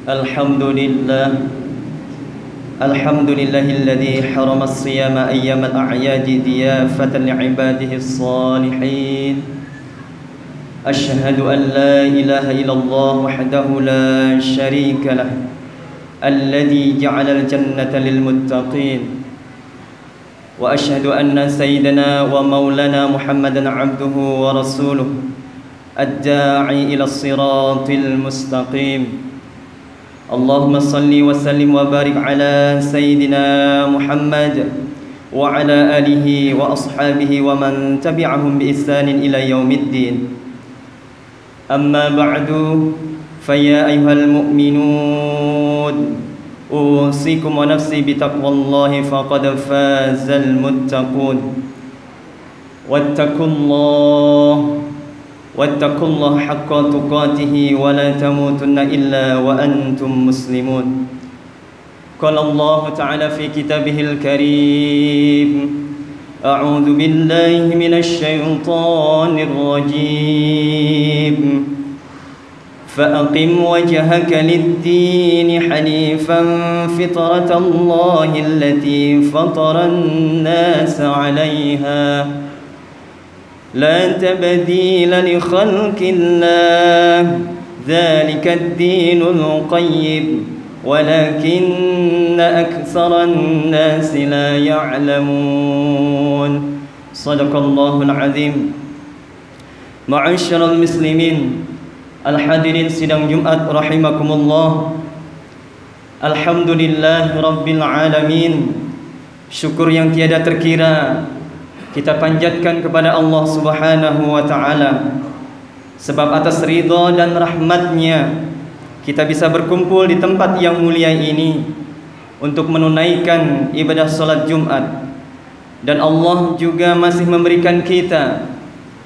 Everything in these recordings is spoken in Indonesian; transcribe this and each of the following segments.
الحمد لله الذي حرم الصيام أيام الأعياد ضيافة لعباده الصالحين. أشهد أن لا إله إلا الله وحده لا شريك له الذي جعل الجنة للمتقين. وأشهد أن سيدنا ومولانا محمدا عبده ورسوله الداعي إلى الصراط المستقيم. اللهم صل وسلم وبارك على سيدنا محمد وعلى آله وأصحابه ومن تبعهم بإحسان إلى يوم الدين. أما بعد فيا أيها المؤمنون أوصيكم ونفسي بتقوى الله فقد فاز المتقون. واتقوا الله حق تقاته ولا تموتن إلا وأنتم مسلمون. قال الله تعالى في كتابه الكريم: أعوذ بالله من الشيطان الرجيم. فأقم وجهك للدين حنيفا فطرة الله التي فطر الناس عليها لا تبديل لخلق الله ذلك الدين القيم ولكن أكثر الناس لا يعلمون. صدق الله العظيم. معاشر المسلمين الحاضرين sidang Jumat rahimakumullah. Alhamdulillah Rabbil Alamin. Syukur yang tiada terkira kita panjatkan kepada Allah Subhanahu wa ta'ala, sebab atas ridha dan rahmatnya kita bisa berkumpul di tempat yang mulia ini untuk menunaikan ibadah salat Jumat. Dan Allah juga masih memberikan kita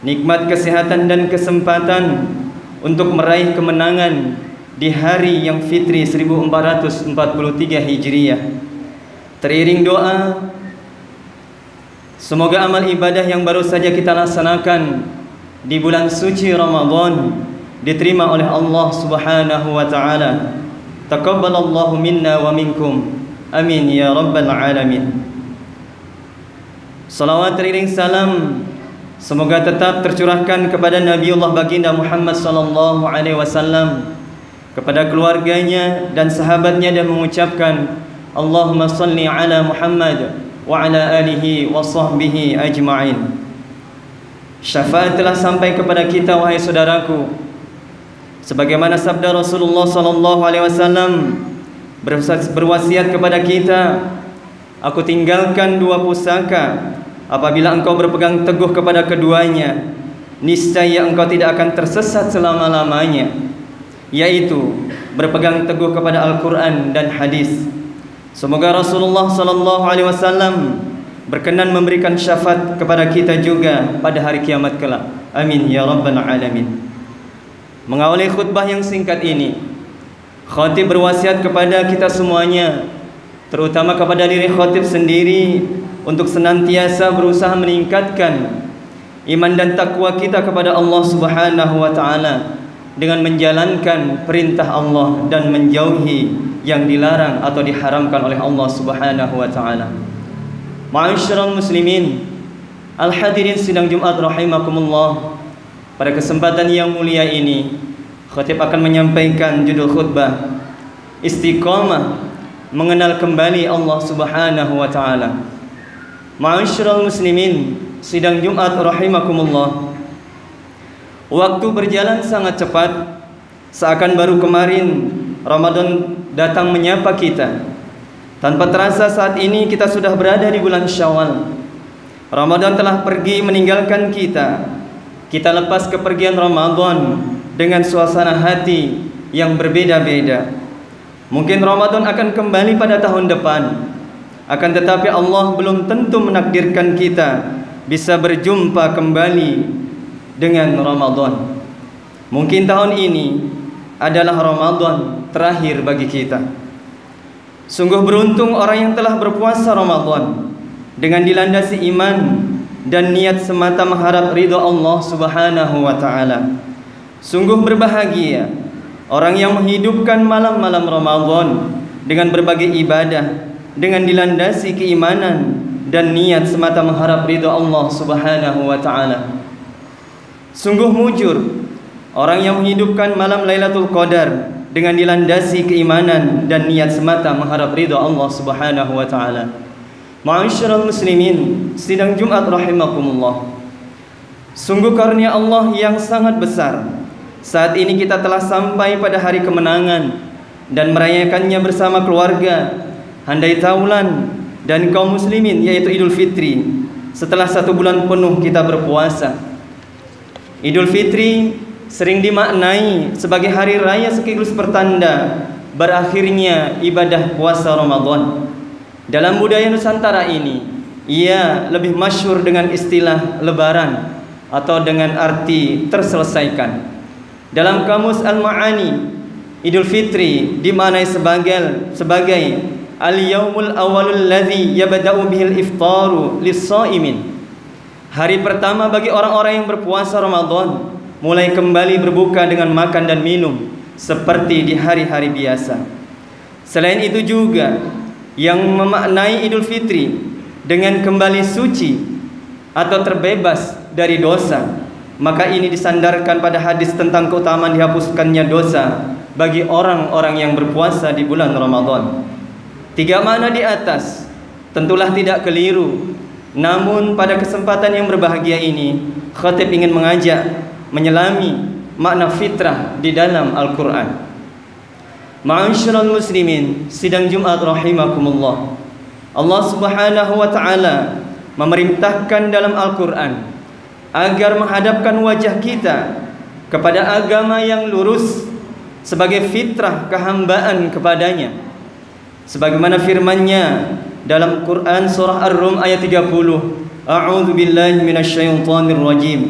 nikmat kesehatan dan kesempatan untuk meraih kemenangan di hari yang fitri 1443 Hijriah. Teriring doa, semoga amal ibadah yang baru saja kita laksanakan di bulan suci Ramadan diterima oleh Allah Subhanahu wa ta'ala. Taqabbalallahu minna wa minkum. Amin ya rabbal alamin. Salawat teriring salam semoga tetap tercurahkan kepada Nabiullah Baginda Muhammad sallallahu alaihi wasallam, kepada keluarganya dan sahabatnya, dan mengucapkan Allahumma salli ala Muhammad wa ala alihi wa sahbihi ajma'in. Syafaat telah sampai kepada kita wahai saudaraku, sebagaimana sabda Rasulullah sallallahu alaihi wasallam berwasiat kepada kita, aku tinggalkan dua pusaka, apabila engkau berpegang teguh kepada keduanya, niscaya engkau tidak akan tersesat selama-lamanya, yaitu berpegang teguh kepada Al-Quran dan hadis. Semoga Rasulullah sallallahu alaihi wasallam berkenan memberikan syafaat kepada kita juga pada hari kiamat kelak. Amin ya rabbal alamin. Mengawali khutbah yang singkat ini, khatib berwasiat kepada kita semuanya, terutama kepada diri khatib sendiri, untuk senantiasa berusaha meningkatkan iman dan takwa kita kepada Allah Subhanahu wa ta'ala dengan menjalankan perintah Allah dan menjauhi yang dilarang atau diharamkan oleh Allah Subhanahu wa ta'ala. Ma'asyiral muslimin al-hadirin sidang Jumat rahimakumullah. Pada kesempatan yang mulia ini, khatib akan menyampaikan judul khutbah Istiqamah, mengenal kembali Allah Subhanahu wa ta'ala. Ma'asyiral muslimin sidang Jumat rahimakumullah. Waktu berjalan sangat cepat, seakan baru kemarin Ramadan datang menyapa kita. Tanpa terasa saat ini kita sudah berada di bulan Syawal. Ramadan telah pergi meninggalkan kita. Kita lepas kepergian Ramadan dengan suasana hati yang berbeda-beda. Mungkin Ramadan akan kembali pada tahun depan, akan tetapi Allah belum tentu menakdirkan kita bisa berjumpa kembali dengan Ramadan. Mungkin tahun ini adalah Ramadan terakhir bagi kita. Sungguh beruntung orang yang telah berpuasa Ramadan dengan dilandasi iman dan niat semata mengharap ridha Allah Subhanahu wa ta'ala. Sungguh berbahagia Orang yang menghidupkan malam-malam Ramadan dengan berbagai ibadah, dengan dilandasi keimanan dan niat semata mengharap ridha Allah Subhanahu wa taala. Sungguh mujur orang yang menghidupkan malam Lailatul Qadar dengan dilandasi keimanan dan niat semata mengharap ridha Allah Subhanahu wa taala. Ma'asyiral muslimin, sidang Jumat rahimakumullah. Sungguh karunia Allah yang sangat besar. Saat ini kita telah sampai pada hari kemenangan dan merayakannya bersama keluarga, handai taulan dan kaum muslimin, yaitu Idul Fitri. Setelah 1 bulan penuh kita berpuasa, Idul Fitri sering dimaknai sebagai hari raya sekaligus pertanda berakhirnya ibadah puasa Ramadan. Dalam budaya Nusantara ini, ia lebih masyhur dengan istilah lebaran atau dengan arti terselesaikan. Dalam kamus Al-Ma'ani, Idul Fitri dimaknai sebagai al-yaumul awwalul ladzi yabda'u bihil iftaru lis-shaimin. Hari pertama bagi orang-orang yang berpuasa Ramadan mulai kembali berbuka dengan makan dan minum seperti di hari-hari biasa. Selain itu juga yang memaknai Idul Fitri dengan kembali suci atau terbebas dari dosa, maka ini disandarkan pada hadis tentang keutamaan dihapuskannya dosa bagi orang-orang yang berpuasa di bulan Ramadan. 3 makna di atas tentulah tidak keliru. Namun pada kesempatan yang berbahagia ini, khatib ingin mengajak menyelami makna fitrah di dalam Al-Quran. Ma'asyiral muslimin, sidang Jumat rahimakumullah. Allah Subhanahu wa taala memerintahkan dalam Al-Quran agar menghadapkan wajah kita kepada agama yang lurus sebagai fitrah kehambaan kepadanya. Sebagaimana firman-Nya dalam Quran surah Ar-Rum ayat 30, A'udzu billahi minasyaitonir rajim.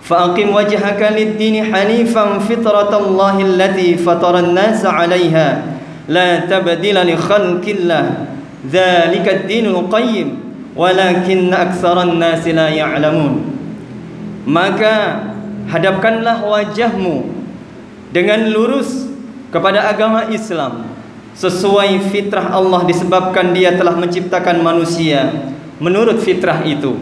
Fa'aqim wajhaka lid-dini hanifan fitratallahi allati fataran nasa 'alaiha la tabdila li khalqillah dzalika ad-dinul qayyim walakinna aktsaran nasi la ya'lamun. Maka hadapkanlah wajahmu dengan lurus kepada agama Islam sesuai fitrah Allah, disebabkan Dia telah menciptakan manusia menurut fitrah itu.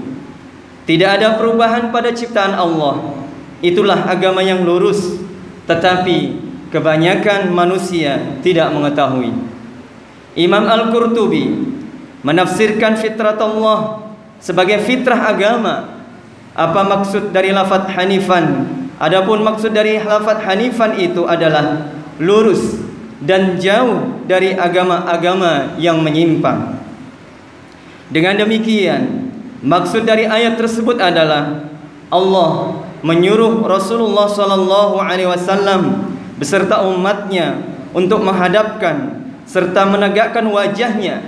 Tidak ada perubahan pada ciptaan Allah. Itulah agama yang lurus, tetapi kebanyakan manusia tidak mengetahui. Imam Al-Qurtubi menafsirkan fitrat Allah sebagai fitrah agama. Apa maksud dari lafaz hanifan? Adapun maksud dari lafaz hanifan itu adalah lurus dan jauh dari agama-agama yang menyimpang. Dengan demikian, maksud dari ayat tersebut adalah Allah menyuruh Rasulullah SAW beserta umatnya untuk menghadapkan serta menegakkan wajahnya,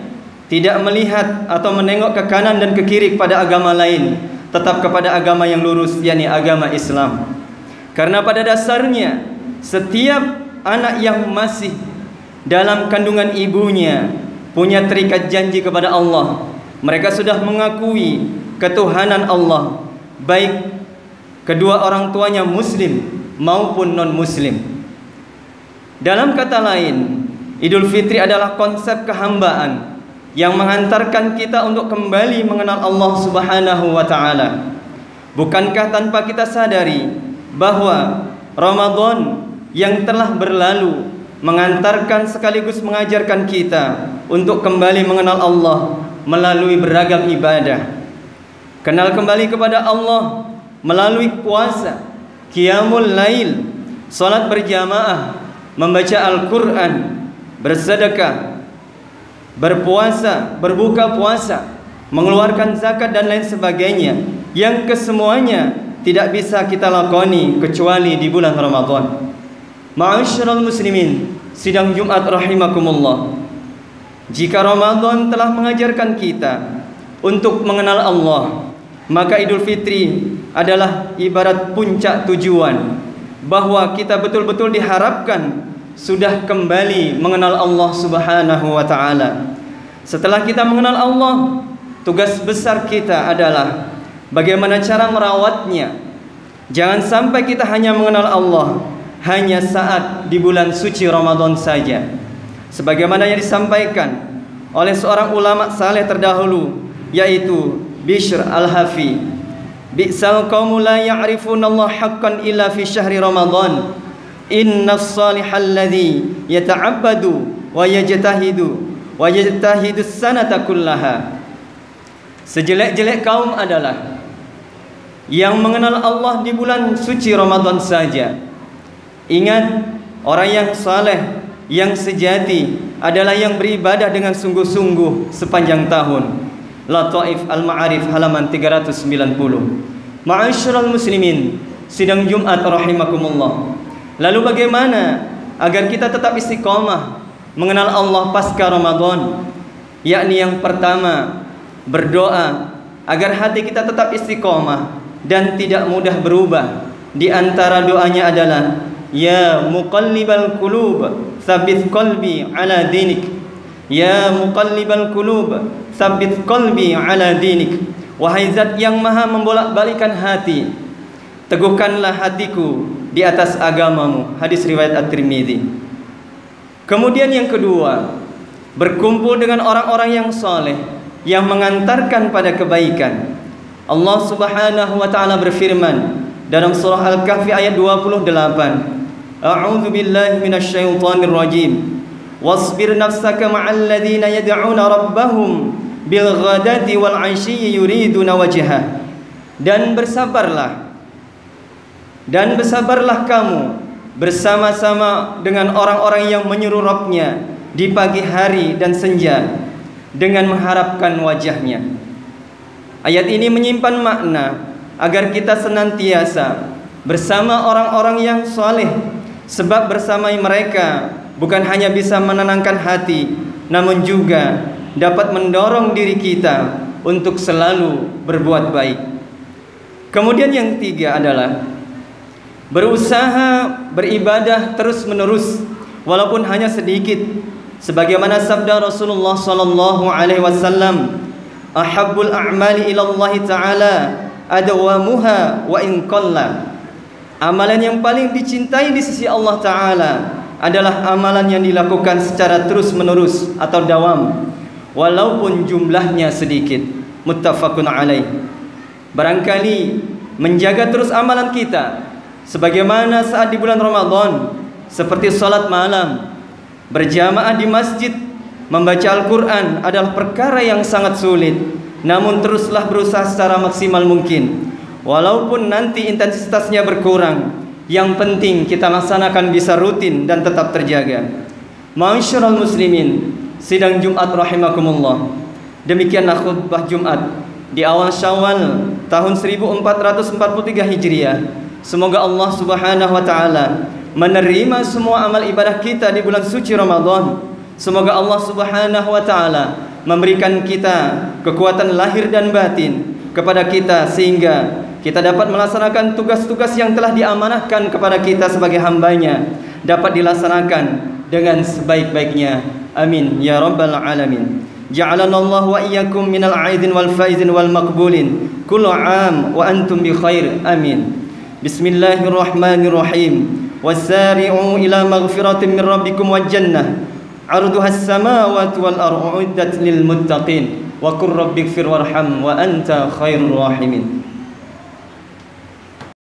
tidak melihat atau menengok ke kanan dan ke kiri kepada agama lain, tetap kepada agama yang lurus, yakni agama Islam. Karena pada dasarnya setiap anak yang masih dalam kandungan ibunya punya terikat janji kepada Allah. Mereka sudah mengakui ketuhanan Allah, baik kedua orang tuanya muslim maupun non-muslim. Dalam kata lain, Idul Fitri adalah konsep kehambaan yang menghantarkan kita untuk kembali mengenal Allah Subhanahu wa taala. Bukankah tanpa kita sadari bahwa Ramadan yang telah berlalu mengantarkan sekaligus mengajarkan kita untuk kembali mengenal Allah melalui beragam ibadah. Kenal kembali kepada Allah melalui puasa, qiyamul lail, salat berjamaah, membaca Al-Quran, bersedekah, berpuasa, berbuka puasa, mengeluarkan zakat dan lain sebagainya, yang kesemuanya tidak bisa kita lakoni kecuali di bulan Ramadan. Ma'asyiral muslimin, sidang Jumat rahimakumullah. Jika Ramadan telah mengajarkan kita untuk mengenal Allah, maka Idul Fitri adalah ibarat puncak tujuan, bahwa kita betul-betul diharapkan sudah kembali mengenal Allah Subhanahu wa taala. Setelah kita mengenal Allah, tugas besar kita adalah bagaimana cara merawatnya. Jangan sampai kita hanya mengenal Allah hanya saat di bulan suci Ramadan saja. Sebagaimana yang disampaikan oleh seorang ulama saleh terdahulu, yaitu Bishr al-Hafi, bi'sal qaumu la ya'rifuna Allah haqqan illa fi syahri Ramadan, innas salihal ladzi yata'abbadu wa yajtahidu sanata kullaha. Sejelek-jelek kaum adalah yang mengenal Allah di bulan suci Ramadan saja. Ingat, orang yang saleh, yang sejati adalah yang beribadah dengan sungguh-sungguh sepanjang tahun. Lataif Al-Ma'arif halaman 390. Ma'asyiral muslimin, sidang Jumat rahimakumullah. Lalu bagaimana agar kita tetap istiqomah mengenal Allah pasca Ramadan? Yakni yang pertama, berdoa agar hati kita tetap istiqomah dan tidak mudah berubah. Di antara doanya adalah, ya muqallibal qulub tsabbit qalbi ala dinik. Ya muqallibal qulub tsabbit qalbi ala dinik. Wahai zat yang maha membolak-balikan hati, teguhkanlah hatiku di atas agamamu. Hadis riwayat At-Tirmidzi. Kemudian yang kedua, berkumpul dengan orang-orang yang saleh yang mengantarkan pada kebaikan. Allah Subhanahu wa taala berfirman dalam surah Al-Kahfi ayat 28, A'udzu billahi minasyaitonir rajim. Wasbir nafsaka ma'al ladzina yad'una rabbahum bil ghadati wal 'ashyi yuriduna wajhah. Dan bersabarlah kamu bersama-sama dengan orang-orang yang menyeru Rabbnya di pagi hari dan senja dengan mengharapkan wajahnya. Ayat ini menyimpan makna agar kita senantiasa bersama orang-orang yang saleh, sebab bersama mereka bukan hanya bisa menenangkan hati, namun juga dapat mendorong diri kita untuk selalu berbuat baik. Kemudian yang tiga adalah berusaha beribadah terus-menerus walaupun hanya sedikit, sebagaimana sabda Rasulullah sallallahu alaihi wasallam, ahabbul a'mali ila Allah taala adwamuha wa in qalla. Amalan yang paling dicintai di sisi Allah taala adalah amalan yang dilakukan secara terus-menerus atau dawam, walaupun jumlahnya sedikit. Muttafaqun alaih. Barangkali menjaga terus amalan kita, sebagaimana saat di bulan Ramadan, seperti salat malam, berjamaah di masjid, membaca Al-Quran adalah perkara yang sangat sulit. Namun teruslah berusaha secara maksimal mungkin. Walaupun nanti intensitasnya berkurang, yang penting kita laksanakan bisa rutin dan tetap terjaga. Ma'asyiral muslimin, sidang Jumat rahimakumullah. Demikianlah khutbah Jumat di awal Syawal tahun 1443 Hijriah. Semoga Allah Subhanahu wa taala menerima semua amal ibadah kita di bulan suci Ramadan. Semoga Allah Subhanahu wa taala memberikan kita kekuatan lahir dan batin kepada kita, sehingga kita dapat melaksanakan tugas-tugas yang telah diamanahkan kepada kita sebagai hambanya dapat dilaksanakan dengan sebaik-baiknya. Amin ya rabbal alamin. Ja'alana Allah wa iyyakum minal aidin wal faizin wal maqbulin. Kullu 'am wa antum bi khair. Amin. Bismillahirrahmanirrahim. Wasari'u ila maghfiratin min rabbikum wa jannah 'arduha as-samawati wal ardu 'iddat lil muttaqin. Wa qur rabbighfir warham wa anta khairur rahimin.